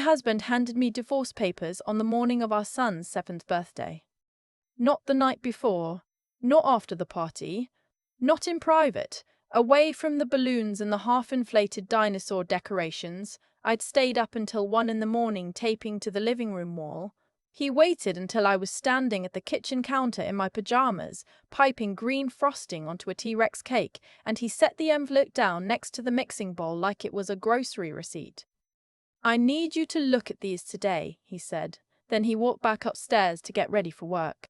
husband handed me divorce papers on the morning of our son's 7th birthday. Not the night before, not after the party, not in private, away from the balloons and the half-inflated dinosaur decorations. I'd stayed up until 1 in the morning taping to the living room wall. He waited until I was standing at the kitchen counter in my pajamas, piping green frosting onto a T-Rex cake, and he set the envelope down next to the mixing bowl like it was a grocery receipt. "I need you to look at these today," he said. Then he walked back upstairs to get ready for work.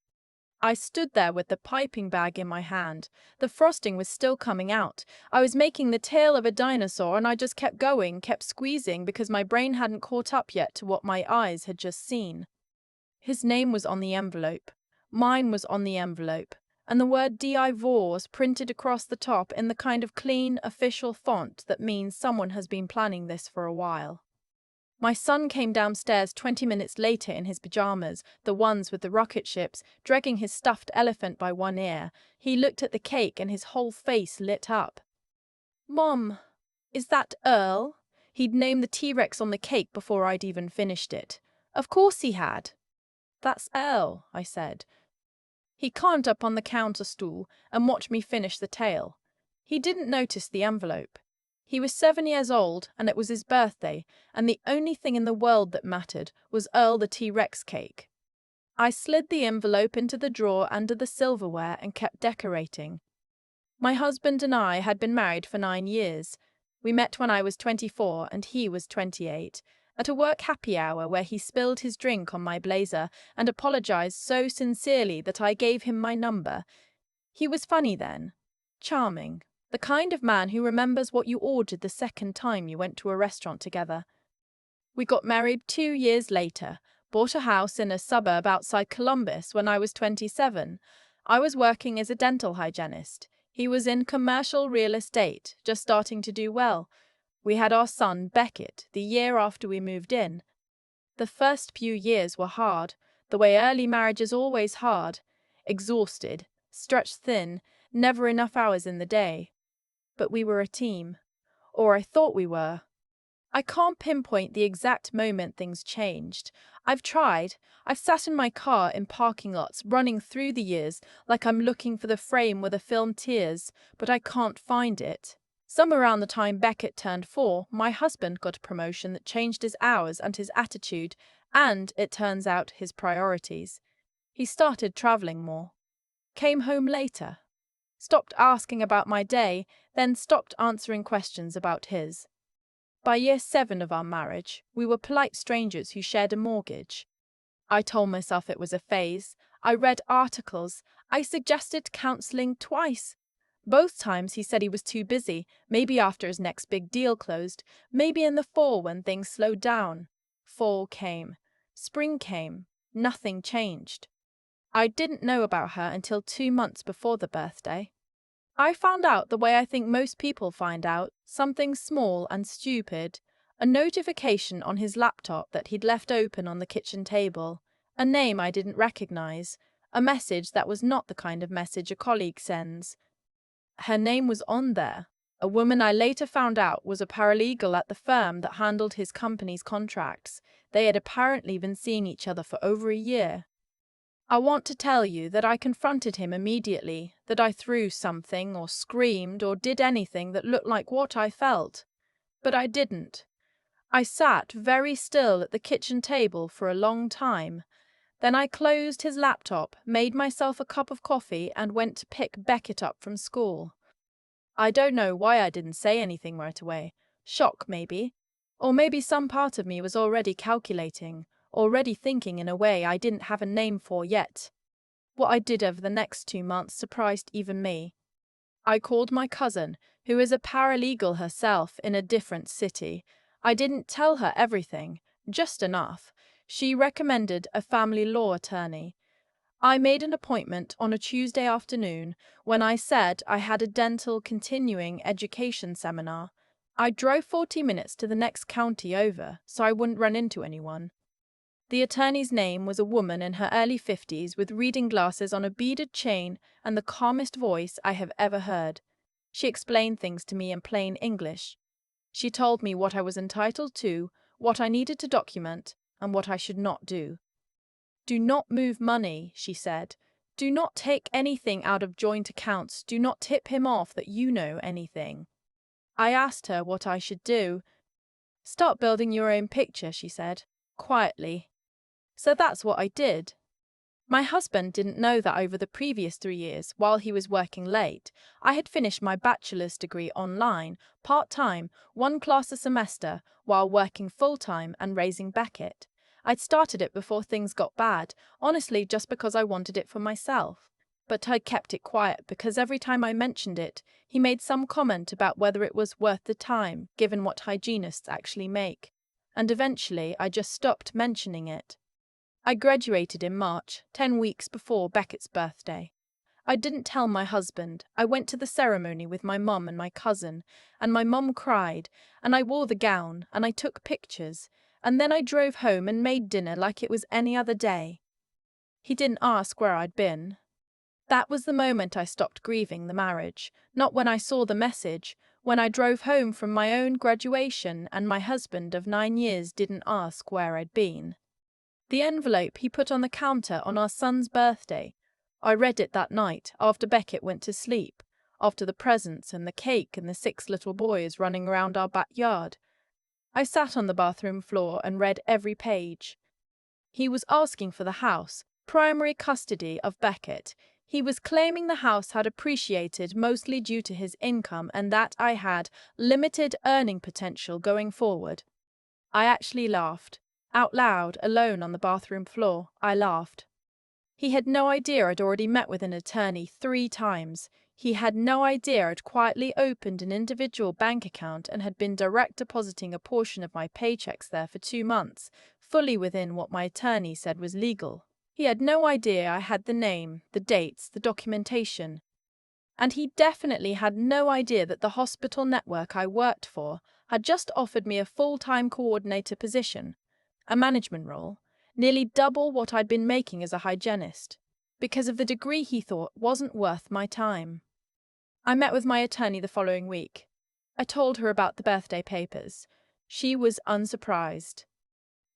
I stood there with the piping bag in my hand. The frosting was still coming out. I was making the tail of a dinosaur, and I just kept going, kept squeezing, because my brain hadn't caught up yet to what my eyes had just seen. His name was on the envelope. Mine was on the envelope. And the word Divorce printed across the top in the kind of clean, official font that means someone has been planning this for a while. My son came downstairs 20 minutes later in his pajamas, the ones with the rocket ships, dragging his stuffed elephant by one ear. He looked at the cake and his whole face lit up. "Mom, is that Earl?" He'd named the T-Rex on the cake before I'd even finished it. Of course he had. "That's Earl," I said. He climbed up on the counter stool and watched me finish the tail. He didn't notice the envelope. He was 7 years old, and it was his birthday, and the only thing in the world that mattered was Earl the T-Rex cake. I slid the envelope into the drawer under the silverware and kept decorating. My husband and I had been married for 9 years. We met when I was 24 and he was 28, at a work happy hour where he spilled his drink on my blazer and apologized so sincerely that I gave him my number. He was funny then, charming, the kind of man who remembers what you ordered the second time you went to a restaurant together. We got married 2 years later, bought a house in a suburb outside Columbus when I was 27. I was working as a dental hygienist. He was in commercial real estate, just starting to do well. We had our son, Beckett, the year after we moved in. The first few years were hard, the way early marriages always hard. Exhausted, stretched thin, never enough hours in the day. But we were a team. Or I thought we were. I can't pinpoint the exact moment things changed. I've tried. I've sat in my car in parking lots running through the years like I'm looking for the frame where the film tears, but I can't find it. Some around the time Beckett turned 4, my husband got a promotion that changed his hours and his attitude, and, it turns out, his priorities. He started traveling more. Came home later. Stopped asking about my day, then stopped answering questions about his. By year 7 of our marriage, we were polite strangers who shared a mortgage. I told myself it was a phase. I read articles. I suggested counseling twice. Both times he said he was too busy, maybe after his next big deal closed, maybe in the fall when things slowed down. Fall came. Spring came. Nothing changed. I didn't know about her until 2 months before the birthday. I found out the way I think most people find out, something small and stupid. A notification on his laptop that he'd left open on the kitchen table. A name I didn't recognize. A message that was not the kind of message a colleague sends. Her name was on there. A woman I later found out was a paralegal at the firm that handled his company's contracts. They had apparently been seeing each other for over a year. I want to tell you that I confronted him immediately, that I threw something or screamed or did anything that looked like what I felt. But I didn't. I sat very still at the kitchen table for a long time. Then I closed his laptop, made myself a cup of coffee, and went to pick Beckett up from school. I don't know why I didn't say anything right away. Shock, maybe. Or maybe some part of me was already calculating, already thinking in a way I didn't have a name for yet. What I did over the next 2 months surprised even me. I called my cousin, who is a paralegal herself in a different city. I didn't tell her everything, just enough. She recommended a family law attorney. I made an appointment on a Tuesday afternoon when I said I had a dental continuing education seminar. I drove 40 minutes to the next county over so I wouldn't run into anyone. The attorney's name was a woman in her early 50s with reading glasses on a beaded chain and the calmest voice I have ever heard. She explained things to me in plain English. She told me what I was entitled to, what I needed to document, and what I should not do. Do not move money, she said. Do not take anything out of joint accounts. Do not tip him off that you know anything. I asked her what I should do. Start building your own picture, she said, quietly. So that's what I did. My husband didn't know that over the previous 3 years, while he was working late, I had finished my bachelor's degree online, part-time, 1 class a semester, while working full-time and raising Beckett. I'd started it before things got bad, honestly just because I wanted it for myself. But I'd kept it quiet because every time I mentioned it, he made some comment about whether it was worth the time, given what hygienists actually make. And eventually I just stopped mentioning it. I graduated in March, 10 weeks before Beckett's birthday. I didn't tell my husband. I went to the ceremony with my mum and my cousin, and my mum cried, and I wore the gown, and I took pictures, and then I drove home and made dinner like it was any other day. He didn't ask where I'd been. That was the moment I stopped grieving the marriage, not when I saw the message, when I drove home from my own graduation and my husband of 9 years didn't ask where I'd been. The envelope he put on the counter on our son's birthday. I read it that night, after Beckett went to sleep, after the presents and the cake and the 6 little boys running around our backyard. I sat on the bathroom floor and read every page. He was asking for the house, primary custody of Beckett. He was claiming the house had appreciated mostly due to his income and that I had limited earning potential going forward. I actually laughed. Out loud, alone on the bathroom floor, I laughed. He had no idea I'd already met with an attorney 3 times. He had no idea I'd quietly opened an individual bank account and had been direct depositing a portion of my paychecks there for 2 months, fully within what my attorney said was legal. He had no idea I had the name, the dates, the documentation. And he definitely had no idea that the hospital network I worked for had just offered me a full-time coordinator position, a management role, nearly double what I'd been making as a hygienist, because of the degree he thought wasn't worth my time. I met with my attorney the following week. I told her about the birthday papers. She was unsurprised.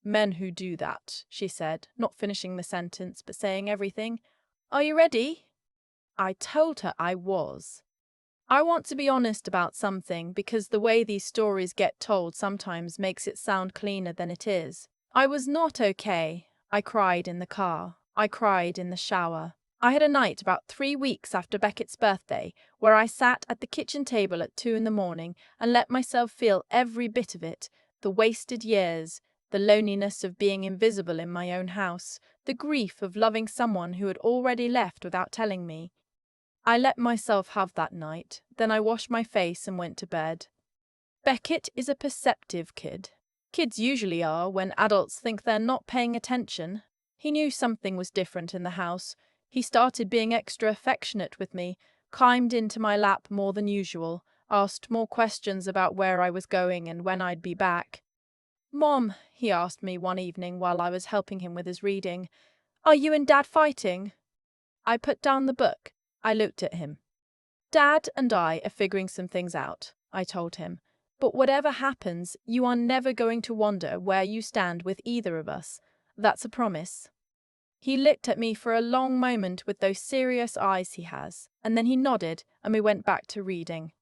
Men who do that, she said, not finishing the sentence but saying everything. Are you ready? I told her I was. I want to be honest about something because the way these stories get told sometimes makes it sound cleaner than it is. I was not okay. I cried in the car. I cried in the shower. I had a night about 3 weeks after Beckett's birthday where I sat at the kitchen table at 2 in the morning and let myself feel every bit of it, the wasted years, the loneliness of being invisible in my own house, the grief of loving someone who had already left without telling me. I let myself have that night, then I washed my face and went to bed. Beckett is a perceptive kid. Kids usually are when adults think they're not paying attention. He knew something was different in the house. He started being extra affectionate with me, climbed into my lap more than usual, asked more questions about where I was going and when I'd be back. "Mom," he asked me one evening while I was helping him with his reading, "are you and Dad fighting?" I put down the book. I looked at him. "Dad and I are figuring some things out," I told him. "But whatever happens, you are never going to wonder where you stand with either of us. That's a promise." He looked at me for a long moment with those serious eyes he has, and then he nodded and we went back to reading.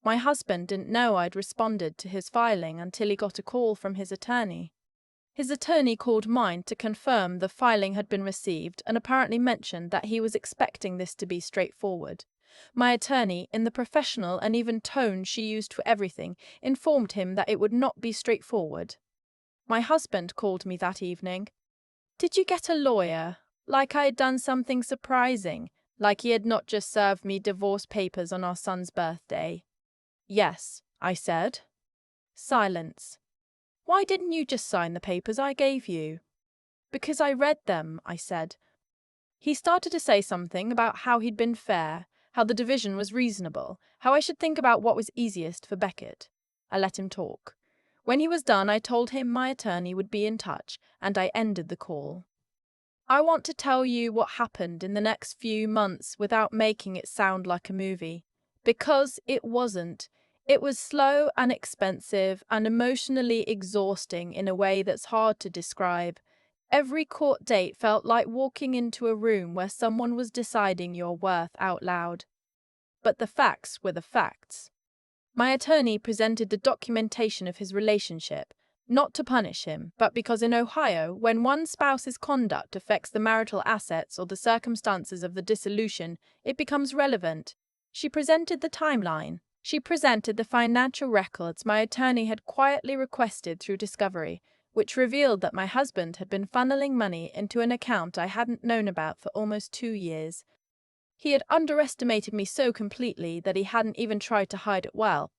My husband didn't know I'd responded to his filing until he got a call from his attorney. His attorney called mine to confirm the filing had been received and apparently mentioned that he was expecting this to be straightforward. My attorney, in the professional and even tone she used for everything, informed him that it would not be straightforward. My husband called me that evening. "Did you get a lawyer? Like I had done something surprising, like he had not just served me divorce papers on our son's birthday." "Yes," I said. Silence. "Why didn't you just sign the papers I gave you?" "Because I read them," I said. He started to say something about how he'd been fair, how the division was reasonable, how I should think about what was easiest for Beckett. I let him talk. When he was done, I told him my attorney would be in touch, and I ended the call. I want to tell you what happened in the next few months without making it sound like a movie, because it wasn't. It was slow and expensive and emotionally exhausting in a way that's hard to describe. Every court date felt like walking into a room where someone was deciding your worth out loud. But the facts were the facts. My attorney presented the documentation of his relationship, not to punish him, but because in Ohio, when one spouse's conduct affects the marital assets or the circumstances of the dissolution, it becomes relevant. She presented the timeline. She presented the financial records my attorney had quietly requested through discovery, which revealed that my husband had been funneling money into an account I hadn't known about for almost 2 years. He had underestimated me so completely that he hadn't even tried to hide it well.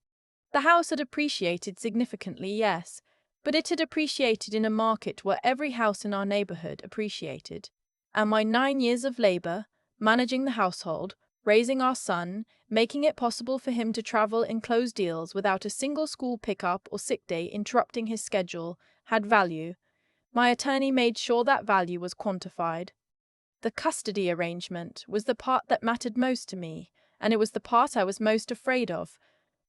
The house had appreciated significantly, yes, but it had appreciated in a market where every house in our neighborhood appreciated. And my 9 years of labor, managing the household, raising our son, making it possible for him to travel and close deals without a single school pickup or sick day interrupting his schedule, had value. My attorney made sure that value was quantified. The custody arrangement was the part that mattered most to me, and it was the part I was most afraid of.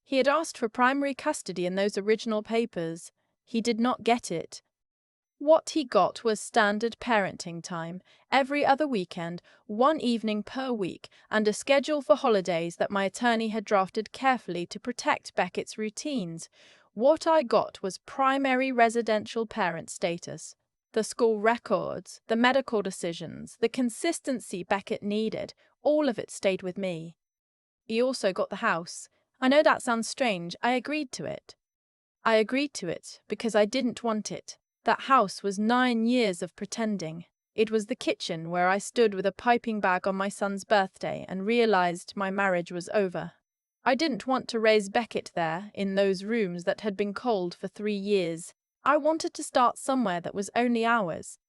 He had asked for primary custody in those original papers. He did not get it. What he got was standard parenting time, every other weekend, one evening per week, and a schedule for holidays that my attorney had drafted carefully to protect Beckett's routines. What I got was primary residential parent status. The school records, the medical decisions, the consistency Beckett needed, all of it stayed with me. He also got the house. I know that sounds strange. I agreed to it. I agreed to it because I didn't want it. That house was 9 years of pretending. It was the kitchen where I stood with a piping bag on my son's birthday and realized my marriage was over. I didn't want to raise Beckett there, in those rooms that had been cold for 3 years. I wanted to start somewhere that was only ours.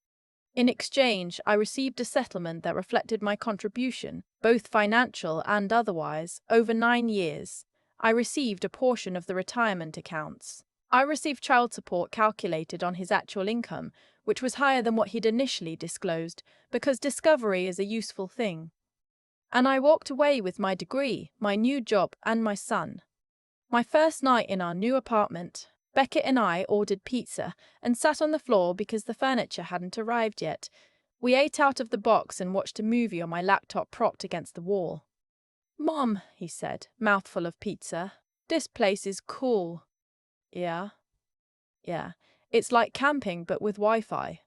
In exchange, I received a settlement that reflected my contribution, both financial and otherwise, over 9 years. I received a portion of the retirement accounts. I received child support calculated on his actual income, which was higher than what he'd initially disclosed, because discovery is a useful thing. And I walked away with my degree, my new job, and my son. My first night in our new apartment, Beckett and I ordered pizza and sat on the floor because the furniture hadn't arrived yet. We ate out of the box and watched a movie on my laptop propped against the wall. "Mom," he said, mouthful of pizza, "this place is cool." Yeah. Yeah. It's like camping but with Wi-Fi.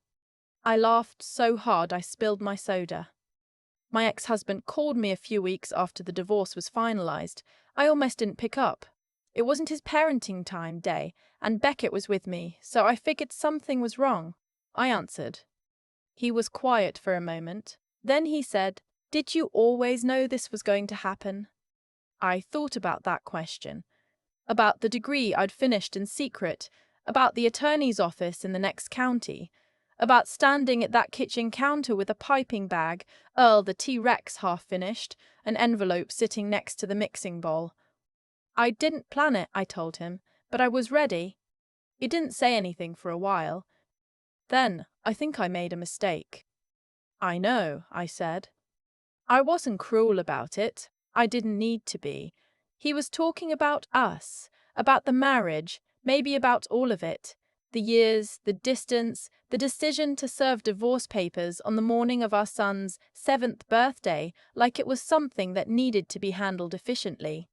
I laughed so hard I spilled my soda. My ex-husband called me a few weeks after the divorce was finalized. I almost didn't pick up. It wasn't his parenting time day, and Beckett was with me, so I figured something was wrong. I answered. He was quiet for a moment. Then he said, "Did you always know this was going to happen?" I thought about that question. About the degree I'd finished in secret, about the attorney's office in the next county, about standing at that kitchen counter with a piping bag, Earl the T-Rex half finished, an envelope sitting next to the mixing bowl. I didn't plan it, I told him, but I was ready. He didn't say anything for a while. Then, I think I made a mistake. "I know," I said. I wasn't cruel about it. I didn't need to be. He was talking about us, about the marriage, maybe about all of it. The years, the distance, the decision to serve divorce papers on the morning of our son's 7th birthday, like it was something that needed to be handled efficiently.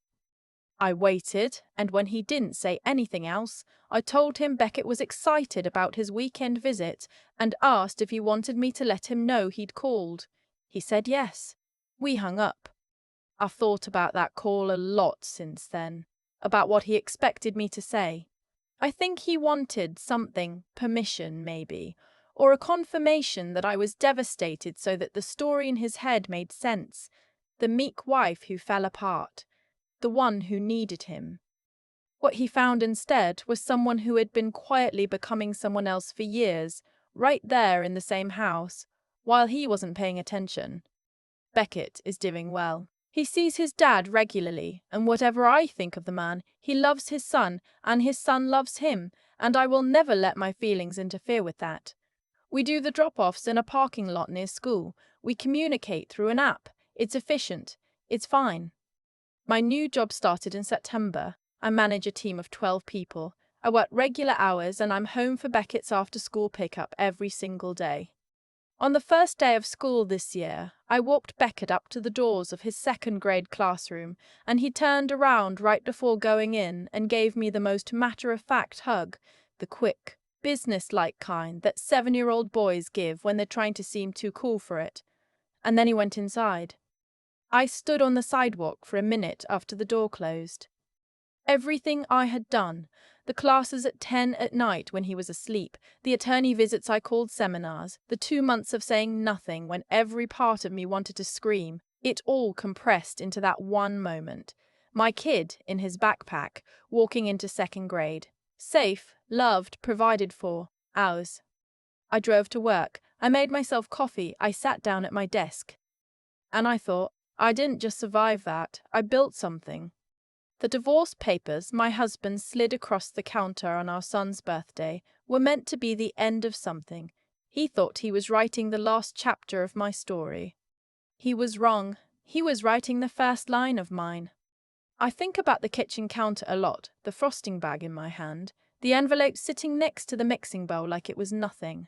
I waited, and when he didn't say anything else, I told him Beckett was excited about his weekend visit and asked if he wanted me to let him know he'd called. He said yes. We hung up. I've thought about that call a lot since then, about what he expected me to say. I think he wanted something, permission maybe, or a confirmation that I was devastated so that the story in his head made sense. The meek wife who fell apart. The one who needed him. What he found instead was someone who had been quietly becoming someone else for years, right there in the same house, while he wasn't paying attention. Beckett is doing well. He sees his dad regularly, and whatever I think of the man, he loves his son, and his son loves him, and I will never let my feelings interfere with that. We do the drop-offs in a parking lot near school. We communicate through an app. It's efficient. It's fine. My new job started in September. I manage a team of 12 people. I work regular hours and I'm home for Beckett's after-school pickup every single day. On the first day of school this year, I walked Beckett up to the doors of his second-grade classroom, and he turned around right before going in and gave me the most matter-of-fact hug, the quick, business-like kind that 7-year-old boys give when they're trying to seem too cool for it. And then he went inside. I stood on the sidewalk for a minute after the door closed. Everything I had done, the classes at 10 at night when he was asleep, the attorney visits I called seminars, the 2 months of saying nothing when every part of me wanted to scream, it all compressed into that one moment. My kid, in his backpack, walking into second grade. Safe, loved, provided for. Ours. I drove to work. I made myself coffee. I sat down at my desk. And I thought, I didn't just survive that. I built something. The divorce papers my husband slid across the counter on our son's birthday were meant to be the end of something. He thought he was writing the last chapter of my story. He was wrong. He was writing the first line of mine. I think about the kitchen counter a lot, the frosting bag in my hand, the envelope sitting next to the mixing bowl like it was nothing.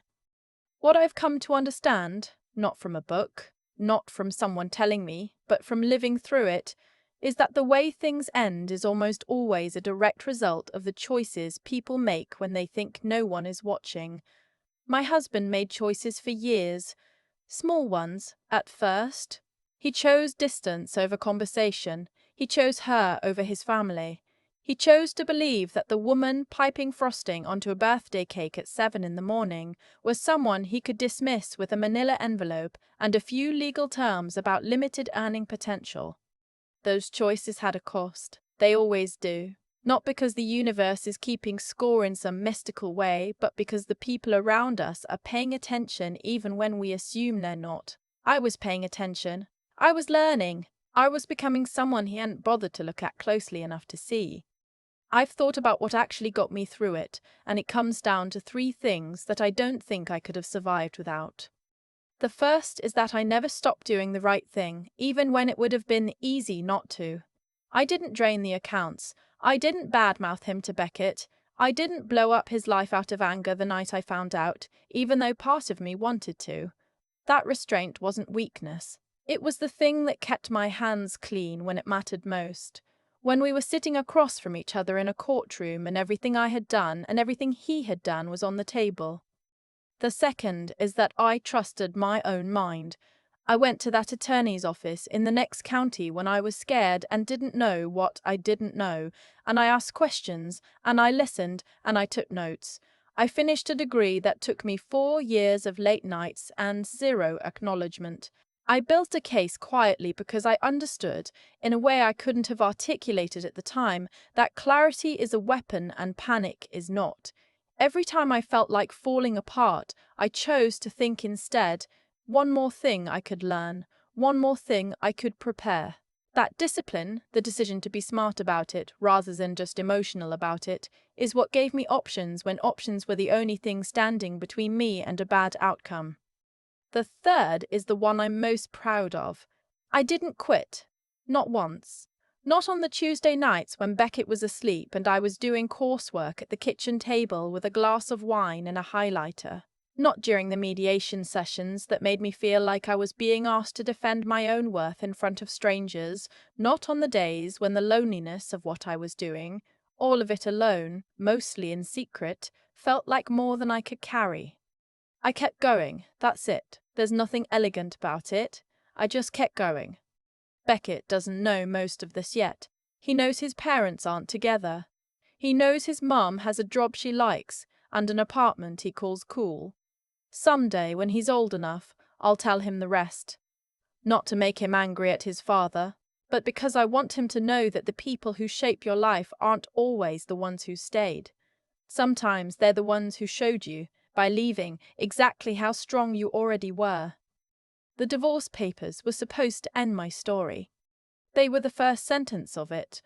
What I've come to understand, not from a book, not from someone telling me, but from living through it, is that the way things end is almost always a direct result of the choices people make when they think no one is watching. My husband made choices for years, small ones, at first. He chose distance over conversation. He chose her over his family. He chose to believe that the woman piping frosting onto a birthday cake at 7 in the morning was someone he could dismiss with a manila envelope and a few legal terms about limited earning potential. Those choices had a cost. They always do. Not because the universe is keeping score in some mystical way, but because the people around us are paying attention even when we assume they're not. I was paying attention. I was learning. I was becoming someone he hadn't bothered to look at closely enough to see. I've thought about what actually got me through it, and it comes down to 3 things that I don't think I could have survived without. The first is that I never stopped doing the right thing, even when it would have been easy not to. I didn't drain the accounts. I didn't badmouth him to Beckett. I didn't blow up his life out of anger the night I found out, even though part of me wanted to. That restraint wasn't weakness. It was the thing that kept my hands clean when it mattered most. When we were sitting across from each other in a courtroom and everything I had done and everything he had done was on the table. The second is that I trusted my own mind. I went to that attorney's office in the next county when I was scared and didn't know what I didn't know, and I asked questions, and I listened, and I took notes. I finished a degree that took me 4 years of late nights and 0 acknowledgement. I built a case quietly because I understood, in a way I couldn't have articulated at the time, that clarity is a weapon and panic is not. Every time I felt like falling apart, I chose to think instead, one more thing I could learn, one more thing I could prepare. That discipline, the decision to be smart about it rather than just emotional about it, is what gave me options when options were the only thing standing between me and a bad outcome. The third is the one I'm most proud of. I didn't quit. Not once. Not on the Tuesday nights when Beckett was asleep and I was doing coursework at the kitchen table with a glass of wine and a highlighter. Not during the mediation sessions that made me feel like I was being asked to defend my own worth in front of strangers. Not on the days when the loneliness of what I was doing, all of it alone, mostly in secret, felt like more than I could carry. I kept going, that's it. There's nothing elegant about it. I just kept going. Beckett doesn't know most of this yet. He knows his parents aren't together. He knows his mum has a job she likes and an apartment he calls cool. Someday, when he's old enough, I'll tell him the rest. Not to make him angry at his father, but because I want him to know that the people who shape your life aren't always the ones who stayed. Sometimes they're the ones who showed you, by leaving, exactly how strong you already were. The divorce papers were supposed to end my story. They were the first sentence of it,